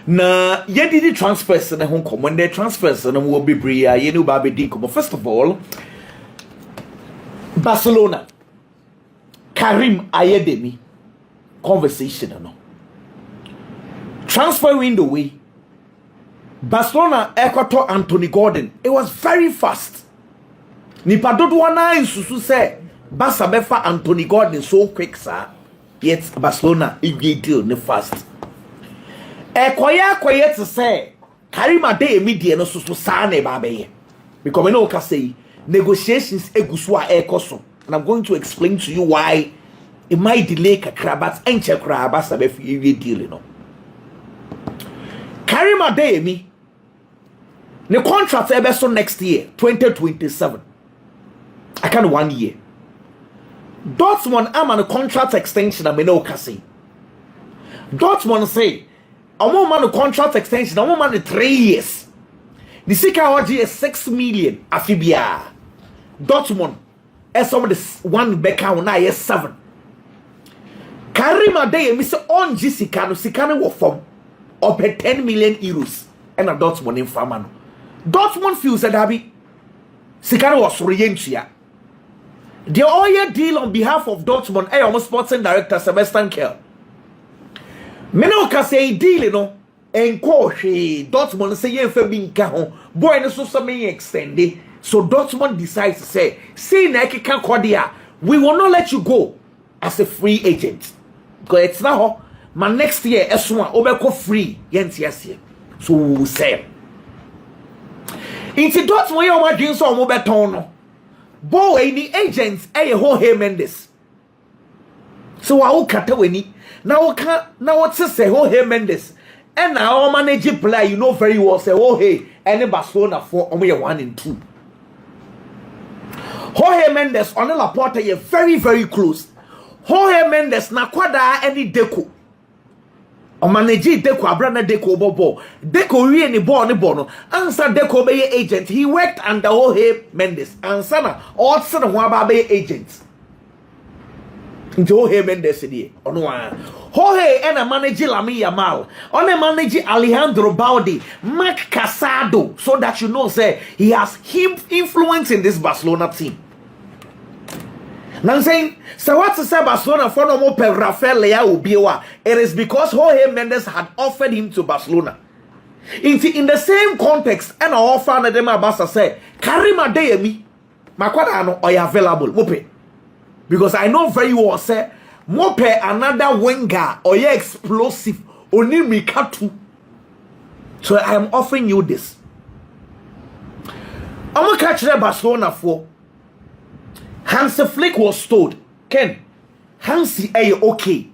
Na yedi transfers na hon come when the transfers na will be bria ye no ba be come. First of all, Barcelona Karim Adeyemi conversation no. Transfer window way. Barcelona ekoto Anthony Gordon. It was very fast. Nipa dodo na isusu say Barca befa Anthony Gordon so quick sir. Yet Barcelona it deal ne fast. Ekoya to say Karim Adeyemi die no so sa na ba be. Because we know ka say negotiations egusu a ekoso. And I'm going to explain to you why it might delay kakra but enche kra Barca be fi deal no. Karim Adeyemi the contract so next year 2027. I can't 1 year. Dortmund am on a contract extension I no kasi. Dortmund say I'm on a contract extension I'm on 3 years. The Sika OG is 6 million afibia. Dortmund as some of the one back out now is 7. Karim Adeyemi say on Jessica no Sikano wo form up 10 million euros and a Dortmund in Famano. Dortmund feels that Abby Sikano was Rientia. The oil deal on behalf of Dortmund, almost sporting director Sebastian Kerr. Menoka say deal, you know, and Dortmund say yeah for being kahon. Boy, no so something extended. So Dortmund decides to say Nike can Cordia, we will not let you go as a free agent. Because it's now my next year S1 Obeko free. Yes. So we will say. Into Dortmund, you are doing so Mobeton. Bo any agents Jorge Mendes. So I will cut away. Now what to say Jorge Mendes. And now our manager player, you know very well, say, oh hey, and Barcelona for only 1 and 2. Jorge Mendes on La Porta, you're very, very close. Jorge Mendes na kwada any deco. O manager deco abrana deco bobo. Deco we any ball ni bono. Answer deco be agent. He worked under Jorge Mendes. Answer na all son of one be agent. Into Jorge Mendes di. Ono Jorge and a manager Lamine Yamal. On a manager Alejandro Baldi, Mark Casado, so that you know say he has him influence in this Barcelona team. Now I'm saying, so what's the say Barcelona for no more per Rafael Leao Ubiewa? It is because Jorge Mendes had offered him to Barcelona. In the same context, and I offer them Barca say, Karim Adeyemi, makwada no are available. Mope. Because I know very well say, mope another winger or explosive only Mikatu. So I am offering you this. I'm gonna catch the Barcelona for. Hansi Flick was told, Ken, Hansi okay.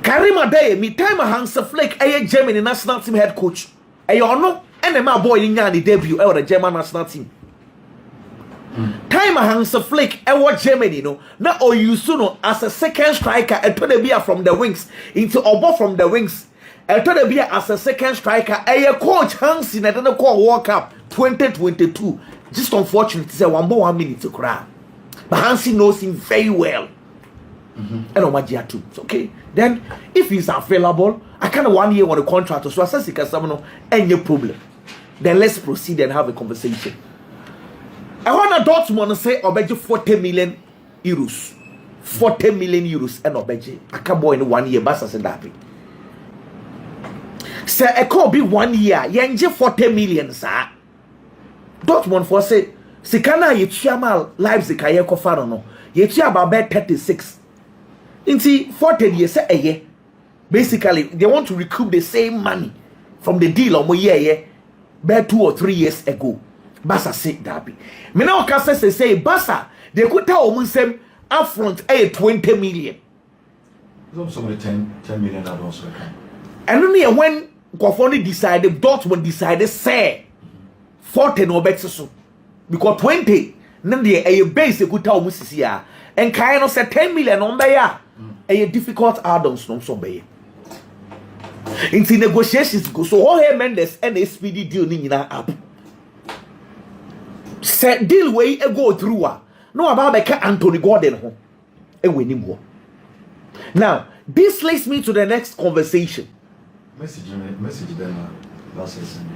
Karim Adeyemi, time Hansi Flick Germany national team head coach. No, and my boy in the debut the German national team. Time Hansi Flick Germany, no. Now you know as a second striker, and to be from the wings into Obo from the wings. And to be as a second striker, coach Hansi na the Worldcup 2022. Just unfortunate to say 1 minute to cry. But Hansi knows him very well. And Omajia too. It's okay. Then if he's available, I kind of 1 year on the contract, so I said he can no any problem. Then let's proceed and have a conversation. I want to Dortmund say Obeji 40 million euros. 40 million euros and Obeji. I can't boy in 1 year, but I said that. Say it could be 1 year. Yenje 40 million, sir. Dortmund for say sikana yetuamal Leipzig aye kofaro no yetua about 36 inti 40 years say basically they want to recoup the same money from the deal omo year about 2 or 3 years ago. Barca say that me na oka say Barca they could tell omo sem upfront 20 million. Somebody 10 million that also come. And only when Kofoni decided Dortmund decided say 40 no better so because 20 then the base you could tell musisia and kind of say 10 million on there a difficult add-ons no so be into negotiations go so Jorge Mendes and a speedy deal ni na up set deal way go through no about make Anthony Gordon ho e weni mo. Now this leads me to the next conversation Message them last season.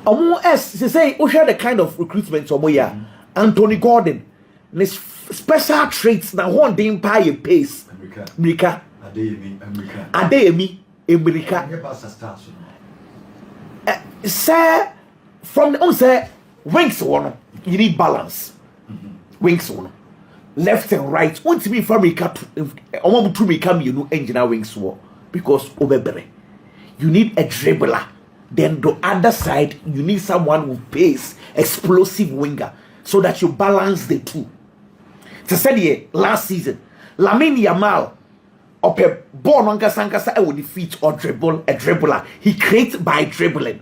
They say we share the kind of recruitment Anthony Gordon. This special traits na one day pay pace. America. Adeyemi, America. Say from the say wings one, you need balance. Wings one, left and right. Want to be from America to become you know engineer wings war because obebere. You need a dribbler. Then the other side, you need someone with pace, explosive winger, so that you balance the two. To say last season, Lamine Yamal up a ball on Kasankasa with the feet or dribble a dribbler. He creates by dribbling.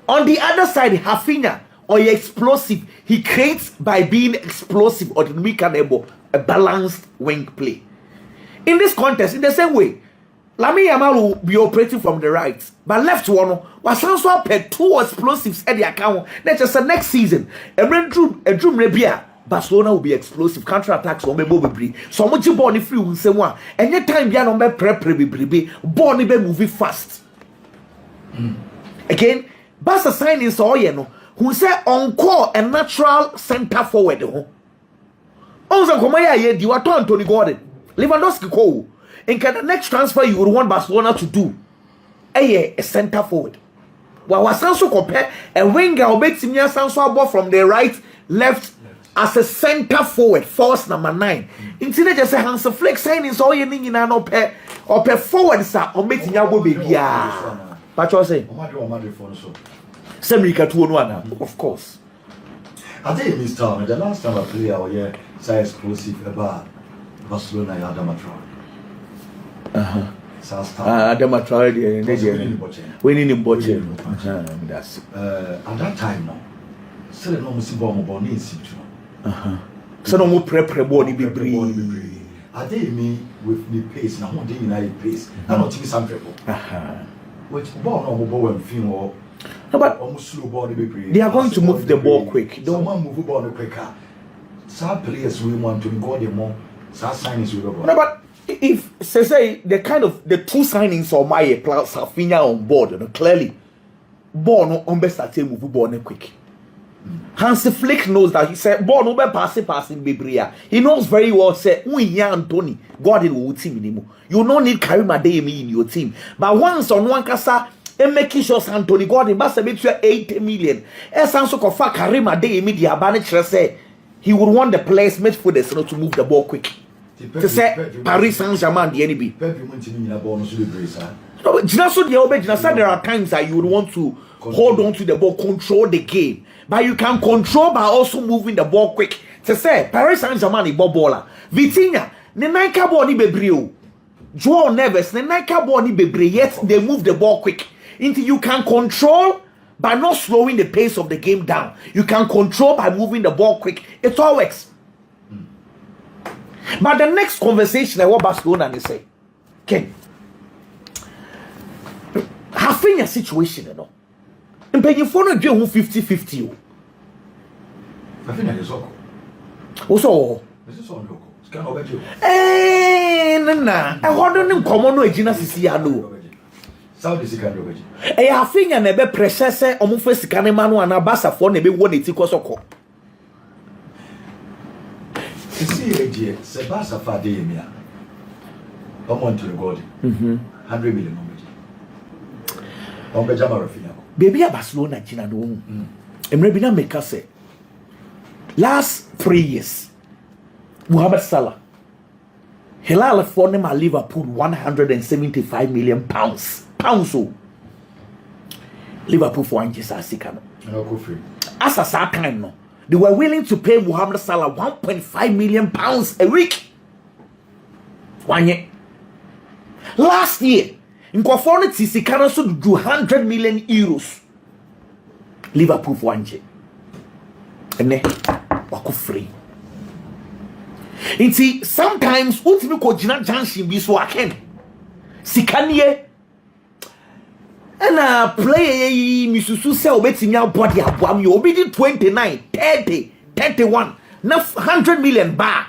On the other side, Rafinha or explosive, he creates by being explosive or the a balanced wing play. In this contest, in the same way, Lamine Yamal will be operating from the right, but left one was also paid 2 explosives at the account. That's just the next season. A dream Rebia. Barcelona will be explosive counter attacks on me. So much ball free will say one. And your time be on prep ball be moving fast. Again, Barca signings all you know who say encore a natural center forward. Also, come here, you are Anthony Gordon. Lewandowski call. And can the next transfer you would want Barcelona to do? A center forward. Well, was also compare a winger or makes him ball from the right, left as a center forward, force number 9. Instead, just a Hans Flick signings all you need in an pair forward, sir, or making your baby. Yeah, but you say, Semrika 2-1, of course. I think this time, the last time I played our year, so explosive about Barcelona, Adeyemi. Adeyemi winning in Boche. That's at that time now. So no musi bomb in situ. So no more prep body be brave. Adeyemi with the pace na one day in pace. Na not be some people. Which ball no ball when film or but almost slow ball be brave. They are going to move the ball quick. Don't want move ball quicker. Some players we want to go the more. Some signings we go. No, but if say the kind of the 2 signings on my plus Rafinha on board, you know, clearly ball no on best at move ball quick. Hans Flick knows that. He said ball no be passing Bibria. He knows very well say we Anthony Gordon will team anymore. You no need Karim Adeyemi in your team. But once on one kasa and making sure Anthony Gordon must have 80 million. Esanso kofa Karim Adeyemi the abane say he would want the players made for this to move the ball quick. To say Paris Saint-Germain the enemy. No, there are times that you would want to hold on to the ball, control the game. But you can control by also moving the ball quick. To say Paris Saint-Germain is baller. Vitinha, the Nike ball ni bebreo. Joao Neves, the Nike ball ni bebreo. Yet they move the ball quick. Until you can control by not slowing the pace of the game down. You can control by moving the ball quick. It all works. But the next conversation I want Barcelona they say, Ken, having a situation, you know, and paying you for no deal 50-50. I think that is all. Also, this is all local. It's kind of better. Nah, I want to come on no Gina Siciano. Saudi Sicano. I having a nebe precious or move first Canemano and a bassa for nebe 180 soko. See, Sebastian Adeyemi. I'm on to the God. 100 million. On Benjamin Rafinha. Baby, a Barcelona, China, no. And maybe not make us say. Last 3 years, Mohamed Salah, Hilal for them at Liverpool 175 million pounds. So Liverpool for Anges Asikano. As a time, no. They were willing to pay Mohamed Salah 1.5 million pounds a week. 1 year. Last year, in conformity, Sikano should do 100 million euros. Liverpool for 1 year. And then, wako free. And see, sometimes, what you call Jina Janshin be so again. Sikanye. And a player, Misusu sell betting your body up. You obedient 29, 30, 31, now 100 million bar.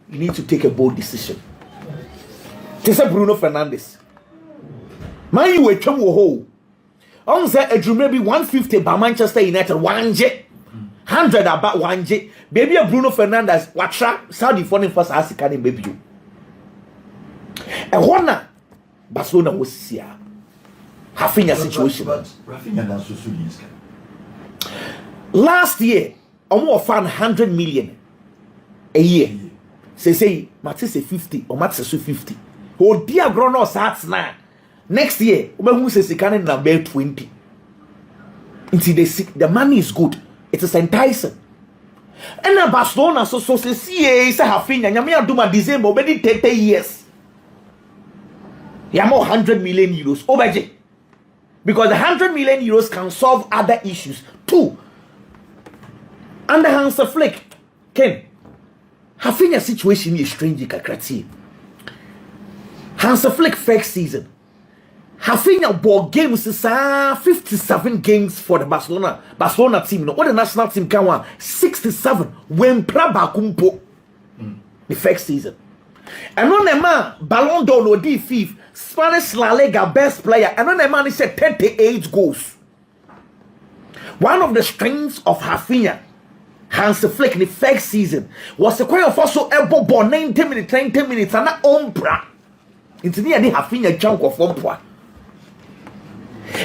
You need to take a bold decision. Just Bruno Fernandes. Man, you a twem wo ho. On say adwuma bi 150 by Manchester United 100 about 1J. Baby Bruno Fernandes watra Saudi for first Africa in baby you. And one Barcelona was here. Having a situation. But Rafinha does so soon. Last year, almost found 100 million a year. Say, Matisse 50 or Matisse 50. Oh, dear Grono starts now. Next year, who says he can number 20. Until the money is good. It is enticing. And now Barcelona so say Rafinha, Yamia do my December already 30 years. Yamo 100 million euros. Obaje. Because the 100 million euros can solve other issues. Two. Under Hans Flick, Ken, having a situation is strange. Hans Flick first season, having a ball games is 57 games for the Barcelona team. No, what the national team can want 67 when Praba Kumpo the first season. And on the man, Ballon d'Or no D5, Spanish La Liga best player, and on the man he said 38 goals. One of the strengths of Rafinha, Hans Flick in the first season was a quite of also elbow ball 90 minutes, and not ombra. Into the end, Rafinha chunk of ombra.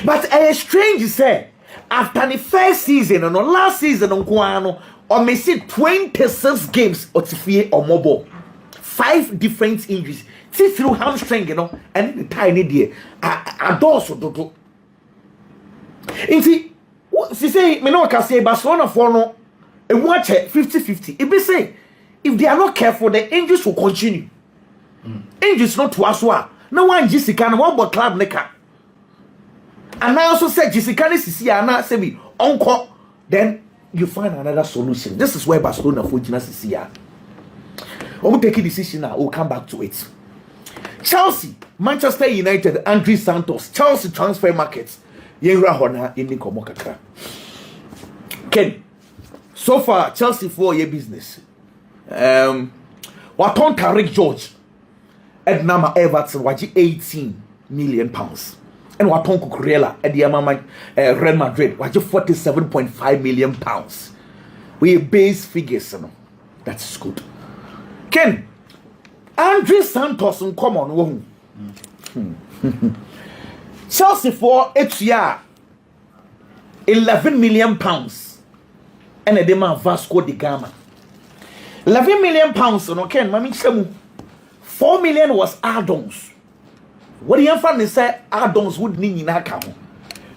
But a strange say after the first season and last season on Kuano, or may see 26 games or Tifie or mobile. 5 different injuries. See through hamstring, you know, and the tiny dear. I do. And see, she say, me no can say Barcelona for no, and watch it 50-50. It be say, if they are not careful, the injuries will continue. Injuries not to us. No one Jessica, no one but club neka. And I also said Jessica is here, and I say me, uncle, then you find another solution. This is where Barcelona for Gina is here. We'll take a decision now. We'll come back to it. Chelsea, Manchester United, Andre Santos, Chelsea transfer markets. Yenra Hona in the Komokaka. Ken, so far Chelsea for your business. Waton Tariq George, Ednama Everton, waji 18 million pounds. And Waton Cucurella at the Real Madrid, waji 47.5 million pounds. We base figures, you know. That's good. Ken, Andre Santos in common one. Chelsea for 8 year 11 million pounds. And a demand Vasco da Gama. 11 million pounds, no Ken, Mami Chemu. 4 million was add-ons. What do you find? They say add-ons would need in account.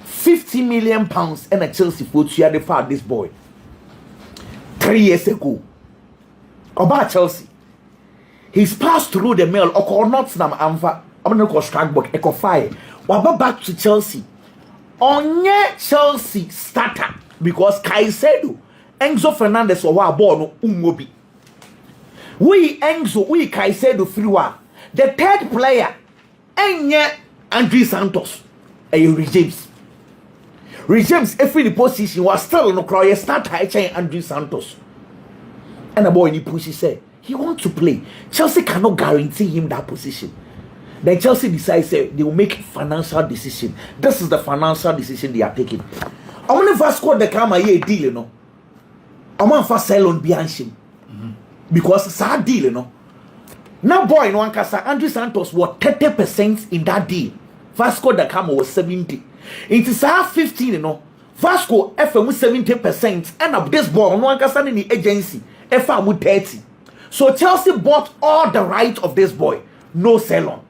50 million pounds and a Chelsea for 2 year they found this boy 3 years ago. About Chelsea. He's passed through the mail or not nam amfa. I'm not going to strike back eco fire. Waba back to Chelsea. Onye Chelsea starter because Caicedo, Enzo Fernandez or Wabono Umobi. We Enzo, we Caicedo Friwa. The third player, Enye Andre Santos. Regimes. Regimes every the position was still no cry starter Andre Santos. And the boy in the push he said he wants to play. Chelsea cannot guarantee him that position. Then Chelsea decides they will make financial decision. This is the financial decision they are taking. I want to Vasco da Gama a deal, you know. I want to sell on Bianchim. Because it's a deal, you know. Now, boy, in one case, Andre Santos was 30% in that deal. Vasco da Gama was 70%. It is 15%, you know. Vasco FM with 70%. And up this boy, on one case, in the agency, FM with 30%. So Chelsea bought all the right of this boy. No sell on.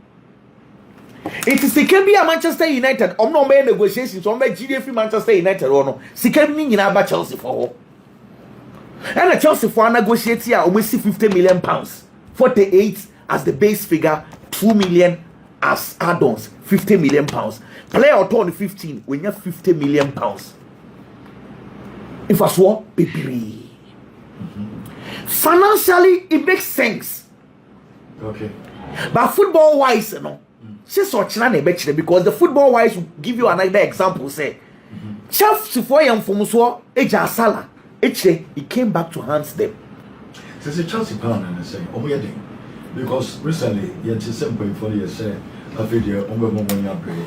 It is Sikembi a Manchester United. No more negotiations. On by GDF Manchester United or no. Sikembi in about Chelsea for. And the Chelsea for negotiate here almost 50 million pounds. 48 as the base figure, 2 million as add-ons, 50 million pounds. Player or turn 15 when you have 50 million pounds. If I swore, baby. Financially, it makes sense. Okay. But football wise, you know, she's such an ebetche because the football wise will give you another example. Say, Chelsea for young from so Eja Sala, he came back to hands them. There's a Chelsea pound and I say, oh yeah, because recently you had 7.4 years say a video on the moment you upgrade.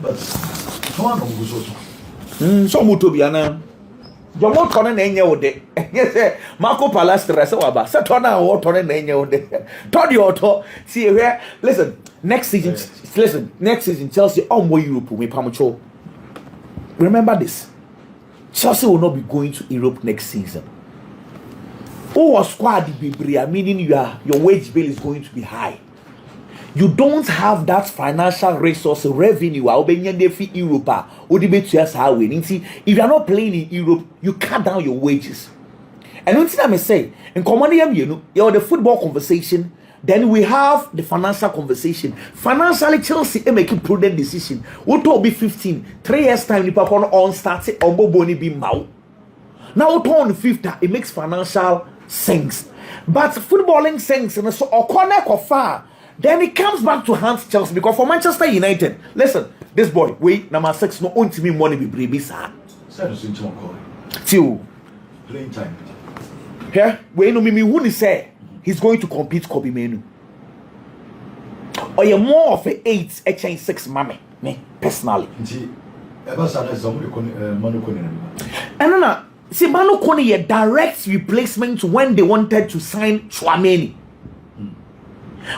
But someone who's also. So mutobiana. Your more turn in any day. Yes, Marco Palastra, so about Satana or turn in any day. Told you auto. See here, listen, next season, next season, Chelsea on more Europe with Pamacho. Remember this. Chelsea will not be going to Europe next season. Oh, squad meaning your wage bill is going to be high. You don't have that financial resource revenue. Europe. If you are not playing in Europe, you cut down your wages. And one thing I may say, in common you know the football conversation, then we have the financial conversation. Financially, Chelsea make a prudent decision. What will be 15, 3 years time? The people on started on Boboni be mau. Now on 50, it makes financial sense. But footballing sense and so or corner or far. Then it comes back to Hans Chelsea because for Manchester United, listen, this boy, wait, number 6, no own to me money be brave, sir. Till Playing time. here, we no me who say he's going to compete Kobe Menu. Or you're more of a 8, actually 6 mammy, me personally. Ever since Manu And then, see, Manu Kone a direct replacement when they wanted to sign Chouameni.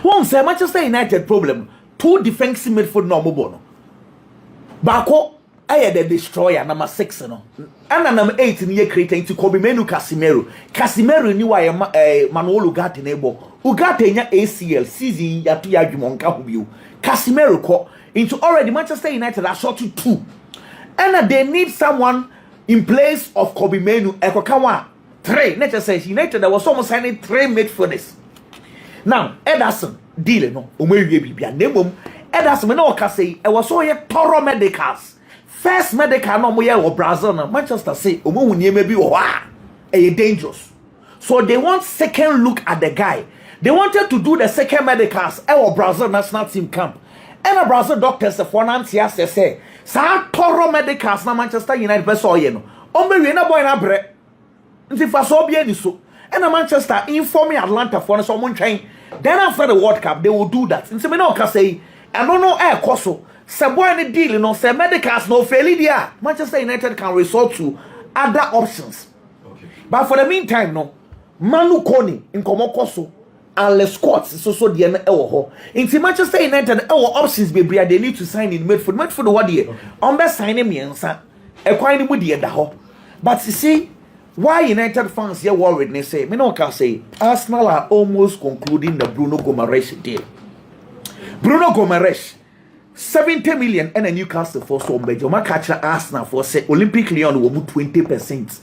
One say Manchester United problem. 2 defensive midfield no bono. Barca I the destroyer number 6 no. And number 8 in year creating to Kobe Menu Casemiro. Casemiro ni wa Manuel Ugarte nebo. Ugarte nya ACL season ya tu ya dwumonka ho bio. Casemiro ko into already Manchester United are short to 2. And they need someone in place of Kobe Menu ekokawa 3. Nature says United there was almost signing 3 midfielders. Now, Ederson, deal no, Umewe Bibia, Nemum, Ederson, no, Casey, I was all your thorough medicals. First medical, no more or Brazil, Manchester say, Umu, maybe, a dangerous. So they want second look at the guy. They wanted to do the second medicals, our Brazil national team camp. And a Brazil doctors, the financiers, say, Sa thorough medicals, na Manchester United, Besso, you know, Ombe, na boy, na bre, and if I saw bien so. And Manchester informing Atlanta for someone train. Then after the World Cup, they will do that. And so me no can say, I don't know air coso. Say boy any deal, you know, say medicals no failure. Manchester United can resort to other options. Okay. But for the meantime, no, Manu Kone in Komokoso and Les Squats so the ho. In Manchester United, our options be they need to sign in midfield. Midfield what year? On best signing me and son. A quite with the ho. But you see. Why United fans here worried? They say, me no can say Arsenal are almost concluding the Bruno Gomes deal. Bruno Gomes, 70 million and a Newcastle for some major. My catcher Arsenal for say Olympic Lyon will move 20%.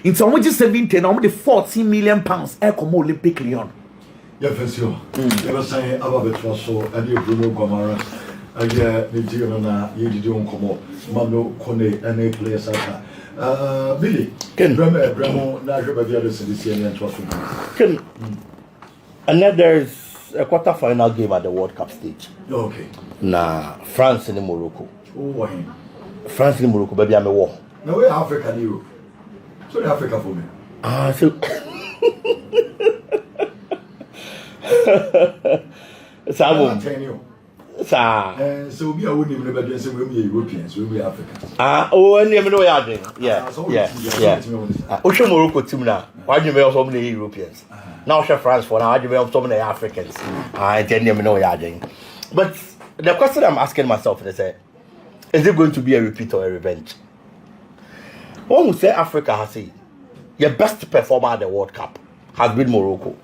In some ways 17, now the 14 million pounds. I come Olympic Lyon. Yeah, for sure. Never say about the so and you Bruno Gomes. The deal na you do come up. Manu Kone and a players are. Billy, Bremo, and then there's a quarter-final game at the World Cup stage. Okay. Nah, France and Morocco. Oh, France and Morocco, baby, I'm a war. Now we're Africa and Europe. So the Africa for me. So so we are winning the say we Europeans, we be Africans. And you know yeah. Ocean Morocco team now. Why do you have so many Europeans? Now France for now, why do you have so many Africans? I tell you know But the question I'm asking myself is it going to be a repeat or a revenge? One would say Africa has said your best performer at the World Cup has been Morocco.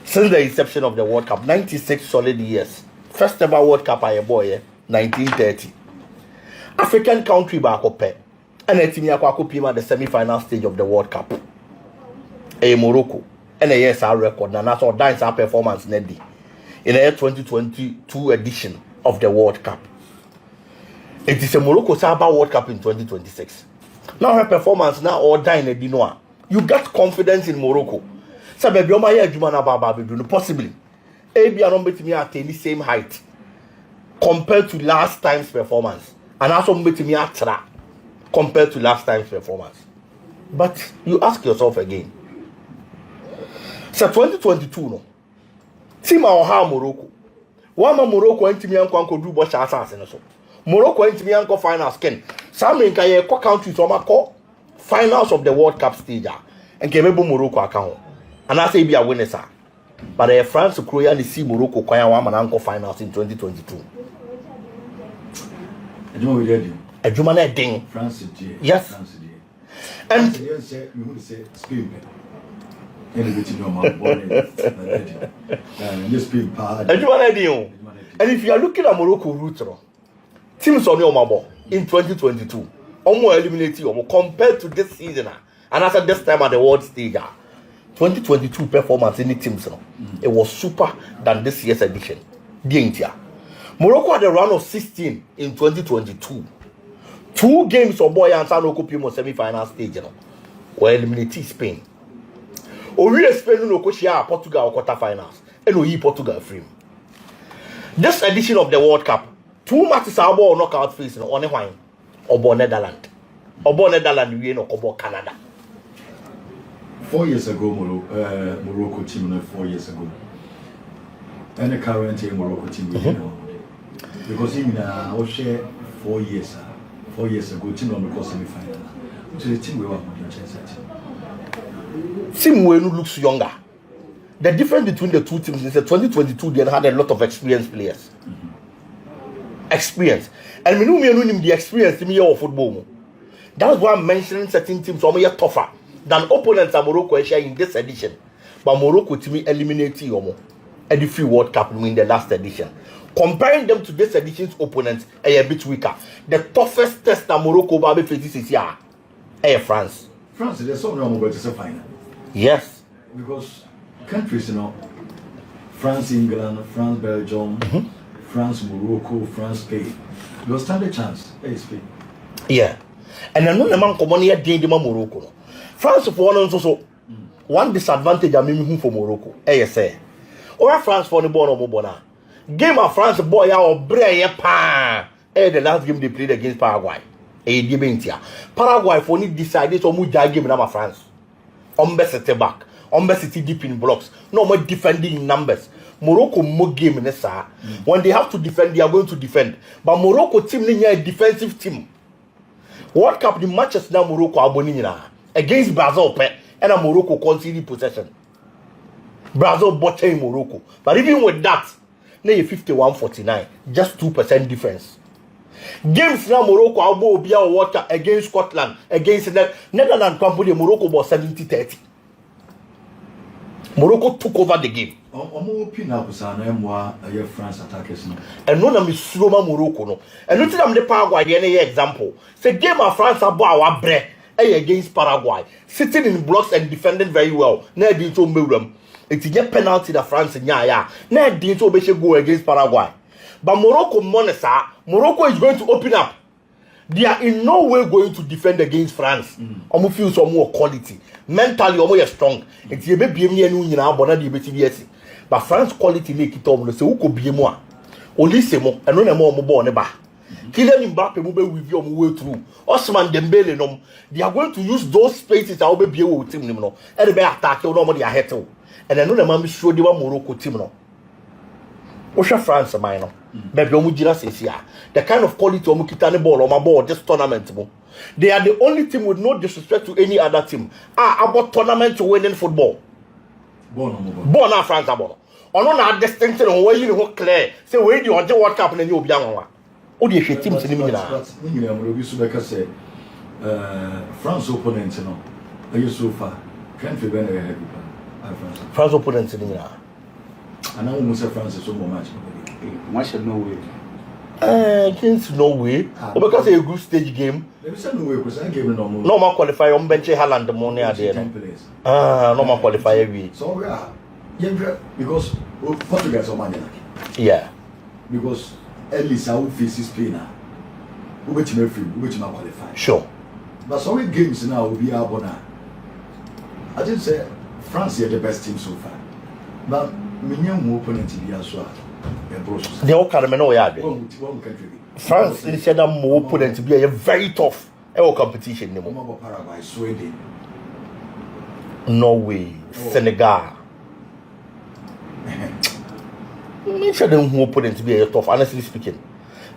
Since the inception of the World Cup, 96 solid years. First ever World Cup I boy 1930. African country back up and a team yakwa the semi-final stage of the World Cup. Morocco. And a yes our record and that's all dance our performance Neddy in the 2022 edition of the World Cup. It is a Morocco Saba World Cup in 2026. Now her performance now all dying in Dinoa. You got confidence in Morocco. So baby possibly. Maybe I don't bet me at the same height compared to last time's performance, and also bet me at track compared to last time's performance. But you ask yourself again. So 2022 no. Team our how Morocco. One Morocco and Timmy and Kwanko do bosh assassin so. Morocco and me uncle finals ken. Some in countries call finals of the World Cup stage. And came Morocco account. And I say be a winner, sir. But France Korea and see Morocco kwaya one uncle finals in 2022. A Jumane ding. France yes. France and say you say Spain. And if you are looking at Morocco route, teams on your mobile in 2022, almost eliminated compared to this season, and after this time at the world stage, 2022 performance in the teams, it was super than this year's edition. Morocco had a run of 16 in 2022. 2 games of boy and Sanoku Pimo semi-final stage, were eliminated Spain. We Spain no Koshia Portugal quarterfinals, and we Portugal free. This edition of the World Cup, 2 matches are about knockout phase on a wine, or Netherlands. Or Netherlands, we know about Canada. 4 years ago, Morocco team, 4 years ago. And the current Morocco team, because in our share 4 years. 4 years ago, team on the semi-final. So the team we were on the chance. Team looks younger. The difference between the two teams is that 2022 they had a lot of experienced players. Experience. And we know the experience in your football. That's why I'm mentioning certain teams are more tougher than opponents of Morocco share in this edition. But Morocco to me eliminated at the free World Cup in the last edition. Comparing them to this edition's opponents, a bit weaker. The toughest test that Morocco will face this year, France. France, there's so many more to say final. Yes. Because countries, France, England, France, Belgium, France, Morocco, France, Spain. You stand a chance, Spain. Yeah. And I know the man come on here doing the Morocco. France for one also one disadvantage I mean for Morocco. Say. Or France for the ball of Mobona. Game of France boy or Brea pa. The last game they played against Paraguay. Paraguay for need decided to move that game in France. Set back. City deep in blocks. No more defending in numbers. Morocco more game in this. When they have to defend, they are going to defend. But Morocco team is a defensive team. World Cup the matches now Morocco are against Brazil and Morocco conceded possession. Brazil botching Morocco. But even with that, now 51-49, just 2% difference. Games now Morocco will be a World Cup against Scotland, against the Netherlands company. Morocco was 70-30. Morocco took over the game. France attackers. And no name is Sloma Morocco no. And nothing am the Paraguay example. Say game of France about our bread against Paraguay, sitting in blocks and defending very well. Now they to Miram. It's a penalty that France nya. Now they to be go against Paraguay. But Morocco Morocco is going to open up. They are in no way going to defend against France. Omo feel some more quality. Mentally, omo is strong. It's a baby me anu nyina abona de beti. But France quality make it omo say who could be more. Only say mo eno na mo ball ne ba. Kylian Mbappe mo be with you way through. Ousmane Dembele no. They are going to use those spaces that will be with team no. And be attack you no mo they are hit. And eno na man be show the Morocco team no. Osha France man no. Baby omo jira sesia. The kind of quality omo kita ne ball on my ball this tournament mo. They are the only team with no disrespect to any other team. About tournament winning football. Born na France about. Ono na distinction on where you know clear. Say where you on the World Cup and you be anwa. O de team se ni mina. Ni am Robi Subeka say France opponent no. Ayi so far. Can't be better heavy. France opponent ni mina. And now we say France so much. Much no way. Against Norway. Because a good stage game. There is no way because I gave no more. No more qualify on bench Haaland the money at the end. No more qualify we. So we are because Portugal is money. Yeah. Because at least I will face Spain. We bet you free, we bet you qualify. Sure. But so many games now will be our bona. I didn't say France is the best team so far. But many more opponents in the as well. They all can know yard. France is said that more opponent to be a very tough competition. Paraguay, Sweden, Norway, Senegal. Make sure them more opponent to be a tough, honestly speaking.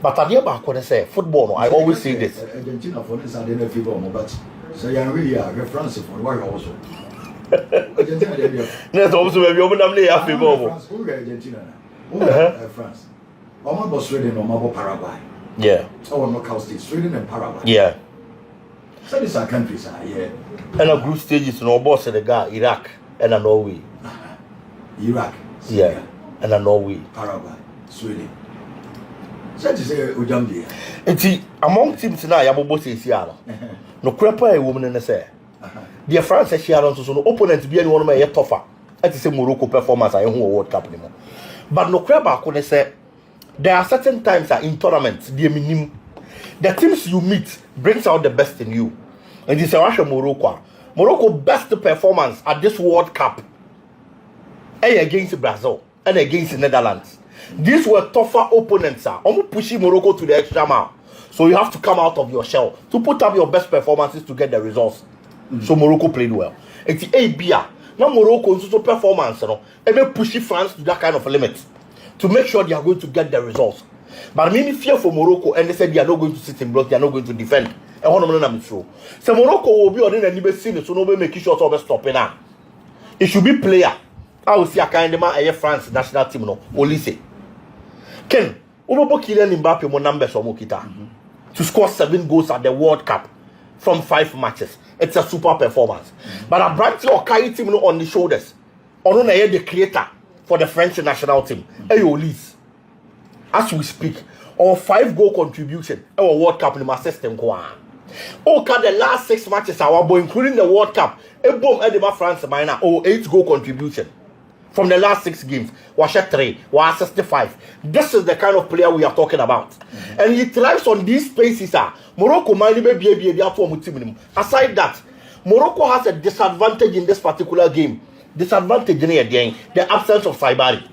But at the end, I say football. No, I always say this. Argentina for instance, I didn't feel but so you really are France for why also. Argentina, There's also a woman I'm there. Argentina, France. Almost Sweden or Paraguay. Yeah. Oh, knockout stage, Sweden and Paraguay. Yeah. So these are countries, yeah. And a group stages, no boss Senegal, Iraq, and a Norway. Iraq. Yeah. And a Norway. Paraguay, Sweden. So to say, Ujambi. And see, among teams now, Yabobo says, no crapper a woman in the say. Dear France says she had so no opponent to be anyone of my tougher. At the same Morocco performance, I own World Cup anymore. But no crapper could say. There are certain times that in tournaments, the teams you meet brings out the best in you. And this is Russia, Morocco. Morocco best performance at this World Cup against Brazil and against the Netherlands. These were tougher opponents. Almost pushing Morocco to the extra mile. So you have to come out of your shell to put up your best performances to get the results. So Morocco played well. It's ABA. Now Morocco is also performance. And then pushing France to that kind of limit. To make sure they are going to get the results. But I mean, fear for Morocco, and they said they are not going to sit in block, they are not going to defend. And one of them is true. So Morocco will be on the neighbor scene, so nobody make sure to stop it now. It should be player. I will see a kind of man, France national team, no, Olise. Ken, Obobo Kylian Mbappe, mon numbers or Mokita, to score 7 goals at the World Cup from 5 matches. It's a super performance. But a branch or carry team on the shoulders, or the creator. For the French national team, Olise, as we speak, or 5-goal contribution, our World Cup in my system. The last 6 matches, our boy, including the World Cup, a boom Edema France minor, 8-goal contribution from the last 6 games. Was 3, was 65. This is the kind of player we are talking about, and he thrives on these spaces. Morocco, aside that, Morocco has a disadvantage in this particular game. Disadvantage in the absence of Saibari.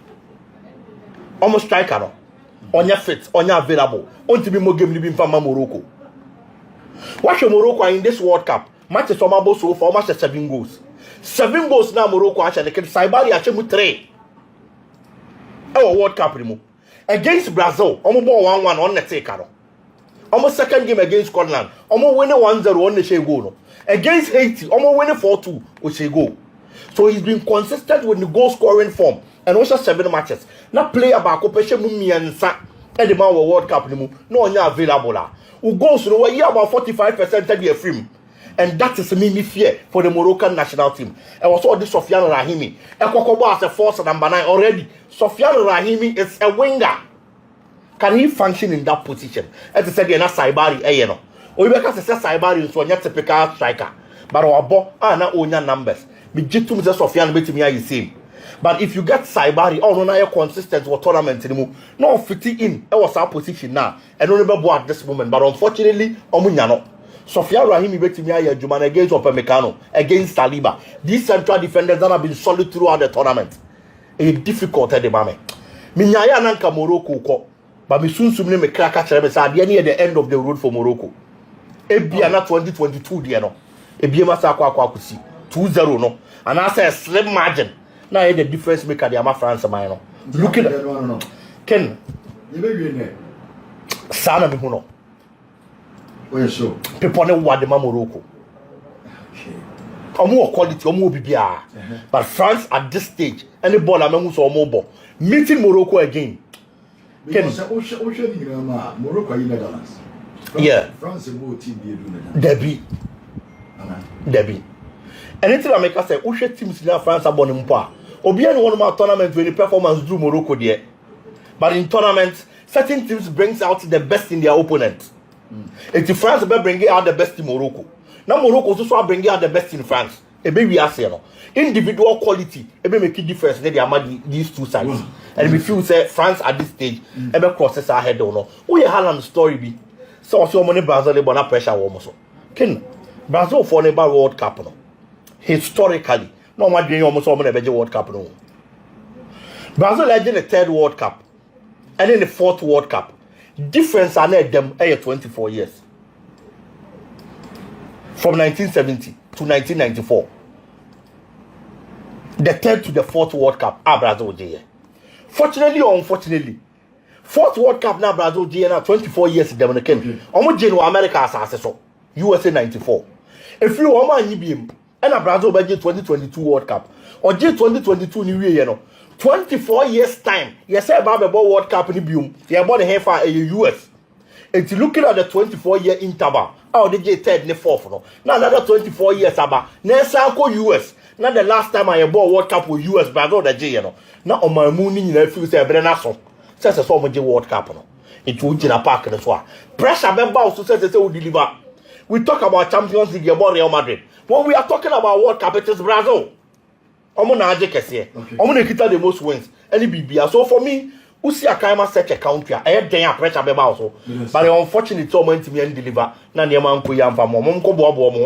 Almost striker, on your fit, on your available, on to be more game living from Morocco. Watch Morocco in this World Cup. Match is almost so for match 7 goals. 7 goals now Morocco actually can Saibari actually 3. Our World Cup remove against Brazil. Almost 1-1 on the taker. Almost second game against Scotland. Almost winning 1-0 on the shea goal. Against Haiti, almost winning 4-2 with shea goal. So he's been consistent with the goal scoring form and also 7 matches. Now player back up Mumi and Sa and the man World Cup no available. Who goes no year about 45% of the film. And that is me fear for the Moroccan national team. And also this Sofiane Rahimi. And Kokobo as a force number 9 already. Sofiane Rahimi is a winger. Can he function in that position? As I said, you're not Saibari, no. Or you because say Saibari is one typical striker. But our ball na onya numbers. Bijitum say Sofiane betimi are the same. But if you get Saibari, oh no, now you're consistent with tournament anymore. No fitting in. It was our position now. And don't remember at this moment. But unfortunately, no. Sofiane Rahimi betimi are Juman against Upamecano, against Saliba. These central defenders that have been solid throughout the tournament. It's difficult at the moment. Minyaya nanka Morocco ko. But me soon me crack at say near the end of the road for Morocco. Ebia na 2022 there no. Ebia masa kwa kusi 2-0 no. And I say a slim margin. Now the difference maker the France man no. Looking at Ken. You be win Sana me no. Oh so. People ne wade ma Morocco. Omo quality omo bibia. But France at this stage any ball amemu so omo ball. Meeting Morocco again. Because Morocco are in Netherlands. Yeah. France will team be doing Debbie. Anything I make us say, Ushe teams in France are born in Mpa. Obi any one of my tournaments when the performance do Morocco there. But in tournaments, certain teams brings out the best in their opponent. If France be bringing out the best in Morocco. Now Morocco also bringing out the best in France. A baby as you know. Individual quality, a make a difference. They are these two sides. And we feel say France at this stage, ever crosses our head or no. We Haaland story be. So many Brazil born pressure almost. Ken Brazil for the World Cup no. Historically, no one doing almost all the World Cup no. Brazil led in the 3rd World Cup and in the 4th World Cup. Difference are net them 24 years. From 1970 to 1994. The 3rd to the 4th World Cup, Brazil there. Fortunately or unfortunately, Fourth World Cup now Brazil GNA 24 years Dominican. Omo Geno America as so USA 94. If you Oma Nibim and Brazil budget 2022 World Cup or G 2022 New Year, you know, 24 years time. Yes, say about World Cup in Bium. You about the half a US. And looking at the 24-year interval, how did you third and fourth? No, now another 24 years about. Next cycle US. Now the last time I bought World Cup with US Brazil the G, you know. Now on my moon in the future, Brenaso says a so much World Cup. No, it would in a park as well. Pressure member also says they will deliver. We talk about Champions League about Real Madrid. When we are talking about World Cup, it is Brazil. I'm gonna I'm gonna get the most wins. Any BBA. So for me, who see a kind of such a country, I had day pressure member also. But unfortunately, so many to me and deliver. Nani man ko yam fa mo ko bo